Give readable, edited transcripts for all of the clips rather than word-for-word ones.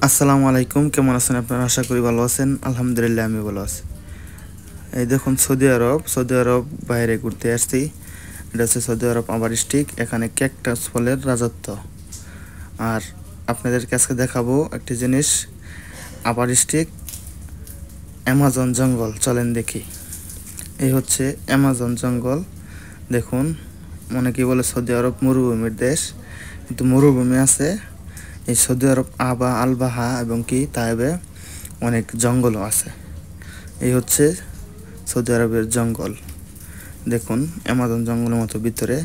আসসালামু আলাইকুম, কেমন আছেন আপনারা? আশা করি ভালো আছেন। আলহামদুলিল্লাহ আমি ভালো আছি। এই দেখুন সৌদি আরব বাইরে ঘুরতে আসছি। এটা হচ্ছে সৌদি আরব আবার ডিস্ট্রিক্ট। এখানে ক্যাকটাস ফলের রাজত্ব। আর আপনাদেরকে আজকে দেখাবো একটি জিনিস, আবার ডিস্ট্রিক্ট অ্যামাজন জঙ্গল। চলেন দেখি। এই হচ্ছে অ্যামাজন জঙ্গল। দেখুন, অনেকেই বলে সৌদি আরব মরুভূমির দেশ, কিন্তু মরুভূমি আছে এই সৌদি আরব আলবাহা এবং কি তাইবে অনেক জঙ্গলও আছে। এই হচ্ছে সৌদি আরবের জঙ্গল। দেখুন, অ্যামাজন জঙ্গলের মতো ভিতরে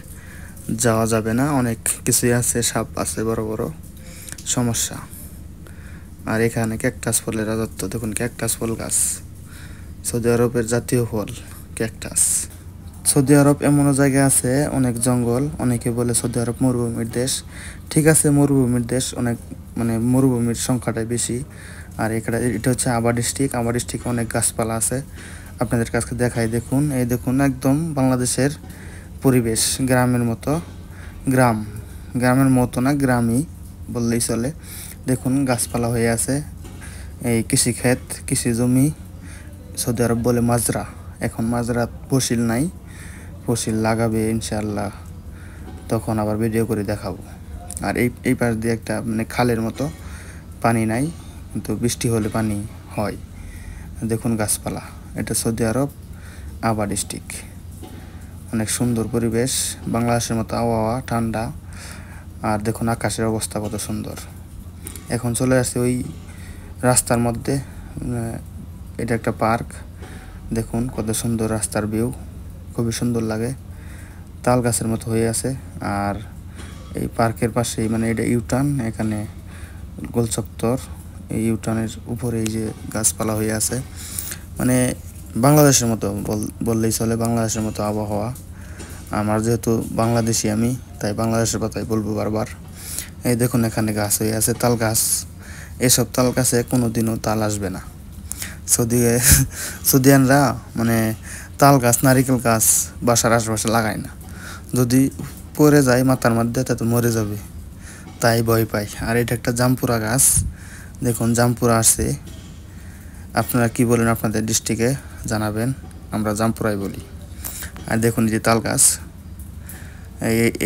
যাওয়া যাবে না, অনেক কিছুই আছে, সাপ আছে বড় বড়, সমস্যা। আর এখানে ক্যাকটাস ফলের রাজত্ব। দেখুন, ক্যাকটাস ফল গাছ, সৌদি আরবের জাতীয় ফল ক্যাকটাস। সৌদি আরব এমন জায়গায় আছে অনেক জঙ্গল। অনেকে বলে সৌদি আরব মরুভূমির দেশ। ঠিক আছে, মরুভূমির দেশ, অনেক মরুভূমির সংখ্যাটাই বেশি। আর এটা হচ্ছে আবার ডিস্ট্রিক্ট অনেক গাছপালা আছে। আপনাদের কাছে দেখাই। দেখুন, এই দেখুন, একদম বাংলাদেশের পরিবেশ, গ্রামের মতো না, গ্রামই বললেই চলে। দেখুন, গাছপালা হয়ে আছে, এই কৃষিক্ষেত, কৃষি জমি। সৌদি আরব বলে মাজরা। এখন মাজরা ফসিল নাই, ফসিল লাগাবে ইনশাআল্লাহ, তখন আবার ভিডিও করে দেখাবো। আর এই পাশ দিয়ে একটা খালের মতো, পানি নাই, কিন্তু বৃষ্টি হলে পানি হয়। দেখুন গাছপালা। এটা সৌদি আরব আবা ডিস্ট্রিক্ট। অনেক সুন্দর পরিবেশ, বাংলাদেশের মতো আবহাওয়া, ঠান্ডা। আর দেখুন আকাশের অবস্থা কত সুন্দর। এখন চলে আসছে ওই রাস্তার মধ্যে। এটা একটা পার্ক। দেখুন কত সুন্দর রাস্তার ভিউ, খুবই সুন্দর লাগে, তাল গাছের মতো হয়ে আছে। আর এই পার্কের পাশেই এটা ইউটার্ন, এখানে গোলচত্বর। এই ইউটার্নের উপরে এই যে গাছপালা হয়ে আছে, বাংলাদেশের মতো বললেই চলে, বাংলাদেশের মতো আবহাওয়া। আমার যেহেতু বাংলাদেশি আমি, তাই বাংলাদেশের কথাই বলবো বারবার। এই দেখুন এখানে গাছ হয়ে আছে, তাল গাছ। এসব তাল গাছে কোনোদিনও তাল আসবে না। সৌদিয়ানরা তাল গাছ, নারিকেল গাছ বাসার আশেপাশে লাগায় না। যদি পড়ে যায় মাথার মধ্যে, তাতে মরে যাবে, তাই ভয় পাই। আর এটা একটা জামপুরা গাছ। দেখুন জামপুরা আসছে। আপনারা কি বলেন আপনাদের ডিস্ট্রিক্টে জানাবেন, আমরা জামপুরাই বলি। আর দেখুন যে তাল গাছ,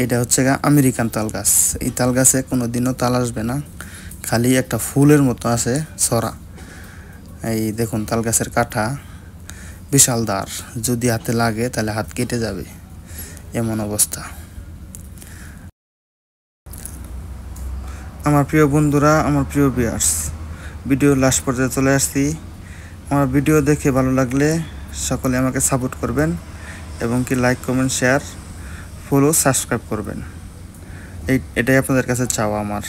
এটা হচ্ছে আমেরিকান তাল গাছ। এই তাল গাছে কোনোদিনও তাল আসবে না, খালি একটা ফুলের মতো আছে ছড়া। এই দেখুন তাল গাছের কাঠা বিশাল দার, যদি হাতে লাগে তাহলে হাত কেটে যাবে, এমন অবস্থা। আমার প্রিয় বন্ধুরা, আমার প্রিয় ভিউয়ার্স, ভিডিও লাস্ট পর্যায়ে চলে আসছি। আমার ভিডিও দেখে ভালো লাগলে সকলে আমাকে সাপোর্ট করবেন, এবং কি like, comment, share, follow, subscribe করবেন। এটাই আপনাদের কাছে চাওয়া আমার।